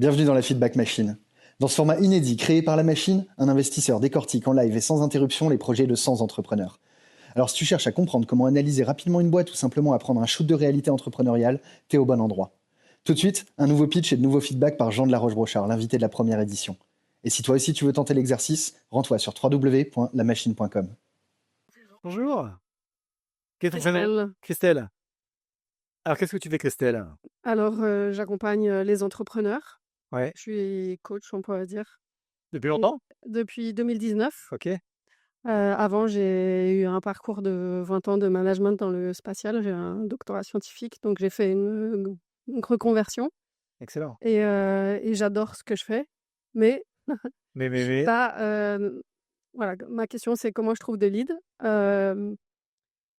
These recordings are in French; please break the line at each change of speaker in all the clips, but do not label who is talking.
Bienvenue dans la Feedback Machine. Dans ce format inédit créé par la machine, un investisseur décortique en live et sans interruption les projets de 100 entrepreneurs. Alors si tu cherches à comprendre comment analyser rapidement une boîte ou simplement à prendre un shoot de réalité entrepreneuriale, t'es au bon endroit. Tout de suite, un nouveau pitch et de nouveaux feedbacks par Jean de la Roche-Brochard, l'invité de la première édition. Et si toi aussi tu veux tenter l'exercice, rends-toi sur www.lamachine.com.
Bonjour. Quel est ton prénom?
Christelle.
Christelle. Alors, qu'est-ce que tu fais, Christelle?
Alors, j'accompagne, les entrepreneurs.
Ouais.
Je suis coach, on pourrait dire,
Depuis
et
longtemps?
depuis 2019.
OK.
Avant, j'ai eu un parcours de 20 ans de management dans le spatial. J'ai un doctorat scientifique, donc j'ai fait une reconversion
Excellent.
et j'adore ce que je fais. Mais
Mais
ça, voilà, ma question, c'est comment je trouve des leads?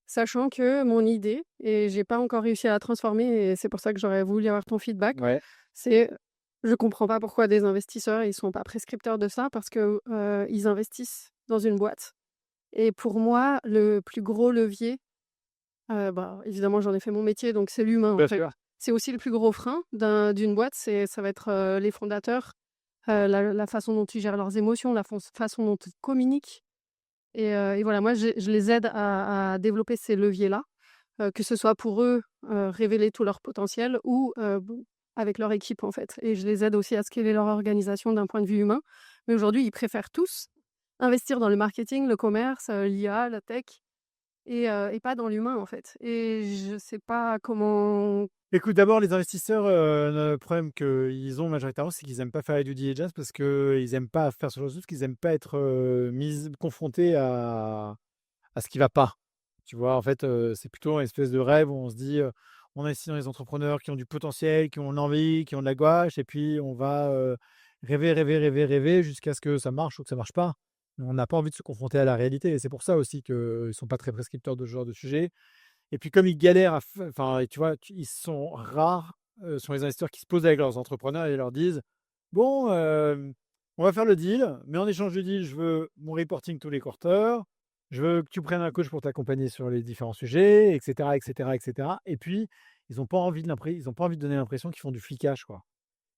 Sachant que mon idée, et j'ai pas encore réussi à la transformer, et c'est pour ça que j'aurais voulu avoir ton feedback,
ouais.
c'est je comprends pas pourquoi des investisseurs, ils sont pas prescripteurs de ça parce que, ils investissent dans une boîte, et pour moi, le plus gros levier, évidemment, j'en ai fait mon métier, donc c'est l'humain, en
Bien
fait.
sûr.
C'est aussi le plus gros frein d'une boîte, ça va être, les fondateurs, la façon dont ils gèrent leurs émotions, la façon dont ils communiquent. Et voilà, moi, je les aide à développer ces leviers-là, que ce soit pour eux, révéler tout leur potentiel, ou avec leur équipe, en fait. Et je les aide aussi à scaler leur organisation d'un point de vue humain. Mais aujourd'hui, ils préfèrent tous investir dans le marketing, le commerce, l'IA, la tech, et pas dans l'humain, en fait. Et je sais pas comment.
Écoute, d'abord, les investisseurs, le problème qu'ils ont majoritairement, c'est qu'ils n'aiment pas faire la due diligence parce qu'ils n'aiment pas faire ce genre de choses, qu'ils n'aiment pas être confrontés à ce qui ne va pas. Tu vois, en fait, c'est plutôt une espèce de rêve où on se dit, on investit dans les entrepreneurs qui ont du potentiel, qui ont l'envie, qui ont de la gouache, et puis on va rêver, rêver, rêver, rêver jusqu'à ce que ça marche ou que ça marche pas. Mais on n'a pas envie de se confronter à la réalité, et c'est pour ça aussi qu'ils ne sont pas très prescripteurs de ce genre de sujet. Et puis comme ils galèrent enfin, tu vois, ils sont rares, sont les investisseurs qui se posent avec leurs entrepreneurs et leur disent: «Bon, on va faire le deal, mais en échange du deal, je veux mon reporting tous les quarters, je veux que tu prennes un coach pour t'accompagner sur les différents sujets, et cetera, et cetera, et cetera». Et puis, ils n'ont pas envie de donner l'impression qu'ils font du flicage, quoi.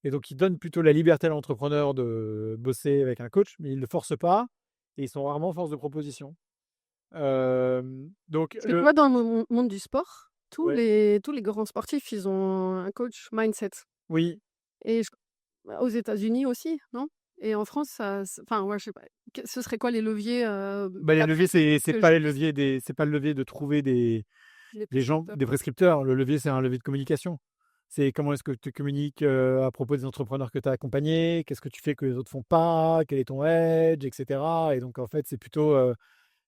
Et donc ils donnent plutôt la liberté à l'entrepreneur de bosser avec un coach, mais ils ne le forcent pas, et ils sont rarement force de proposition. Donc
Parce que tu vois, dans le monde du sport, tous
ouais,
les grands sportifs, ils ont un coach mindset.
oui.
Et aux États-Unis aussi, non? Et en France, enfin, ouais, je sais pas. Ce serait quoi les leviers,
Bah, les leviers, c'est
que
pas
je
les
puisse
leviers c'est pas le levier de trouver
les
des gens,
prescripteurs?
des prescripteurs. Le levier, c'est un levier de communication. C'est comment est-ce que tu communiques, à propos des entrepreneurs que tu as accompagnés? Qu'est-ce que tu fais que les autres font pas? Quel est ton edge? Et cetera. Et donc en fait, c'est plutôt,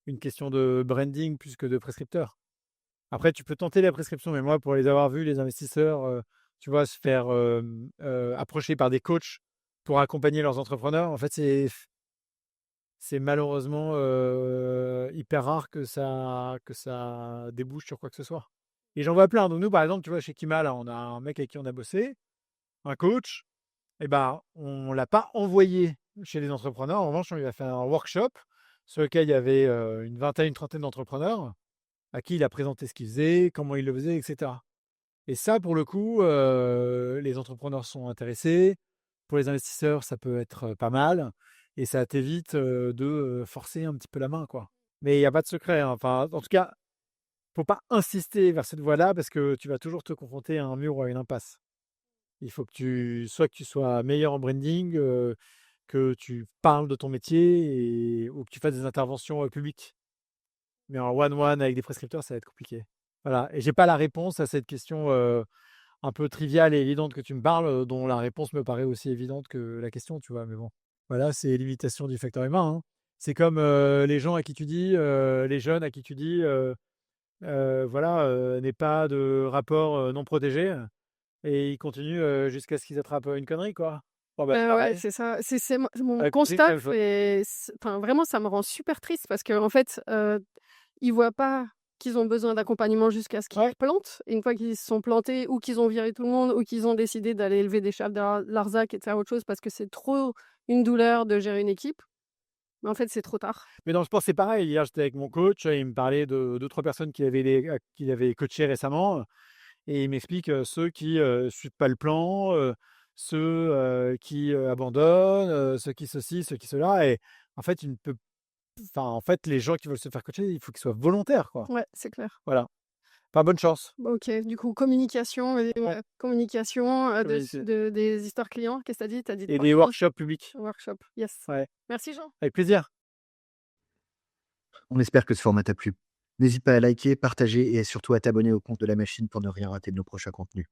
une question de branding plus que de prescripteur. Après, tu peux tenter la prescription, mais moi, pour les avoir vus, les investisseurs, tu vois, se faire, approcher par des coachs pour accompagner leurs entrepreneurs, en fait, c'est malheureusement, hyper rare que ça débouche sur quoi que ce soit. Et j'en vois plein. Donc nous, par exemple, tu vois, chez Kima, là, on a un mec avec qui on a bossé, un coach, et ben, on l'a pas envoyé chez les entrepreneurs. En revanche, on lui a fait un workshop sur lequel il y avait, une vingtaine, une trentaine d'entrepreneurs à qui il a présenté ce qu'il faisait, comment il le faisait, et cetera. Et ça, pour le coup, les entrepreneurs sont intéressés. Pour les investisseurs, ça peut être, pas mal, et ça t'évite, de, forcer un petit peu la main, quoi. Mais il y a pas de secret, hein. Enfin, en tout cas, faut pas insister vers cette voie-là parce que tu vas toujours te confronter à un mur ou à une impasse. Il faut que tu sois meilleur en branding, que tu parles de ton métier, ou que tu fasses des interventions, publiques. Mais en one-one avec des prescripteurs, ça va être compliqué. Voilà, et j'ai pas la réponse à cette question, un peu triviale et évidente que tu me parles, dont la réponse me paraît aussi évidente que la question, tu vois? Mais bon, voilà, c'est l'imitation du facteur humain, hein. C'est comme, les gens à qui tu dis, les jeunes à qui tu dis, voilà, «N'aie pas de rapport, non protégé», et ils continuent, jusqu'à ce qu'ils attrapent, une connerie, quoi. Bon, bah,
Ouais,
pareil,
c'est ça. C'est mon
avec c'est la
constat,
même chose.
enfin, vraiment, ça me rend super triste parce qu'en fait, ils voient pas qu'ils ont besoin d'accompagnement jusqu'à ce qu'ils
Ouais.
plantent. Et une fois qu'ils se sont plantés, ou qu'ils ont viré tout le monde, ou qu'ils ont décidé d'aller élever des chefs de l'Arzac et de faire autre chose parce que c'est trop une douleur de gérer une équipe, mais en fait, c'est trop tard.
Mais dans le sport, c'est pareil. Hier, j'étais avec mon coach, il me parlait de 2-3 personnes qu'il avait coachées récemment, et il m'explique, ceux qui, suivent pas le plan, ceux qui abandonnent, ceux qui ceci, ceux qui cela. Et en fait, en fait, les gens qui veulent se faire coacher, il faut qu'ils soient volontaires, quoi.
Ouais, c'est clair.
Voilà. Enfin, bonne chance.
Bah, OK, du coup, communication et
Ouais,
communication,
communiquer.
des histoires clients. Qu'est-ce que tu as dit? Tu as dit
Et
3
des
choses?
workshops publics.
Workshop, yes.
Ouais,
Merci Jean.
avec plaisir.
On espère que ce format t'a plu. N'hésite pas à liker, partager et surtout à t'abonner au compte de la machine pour ne rien rater de nos prochains contenus.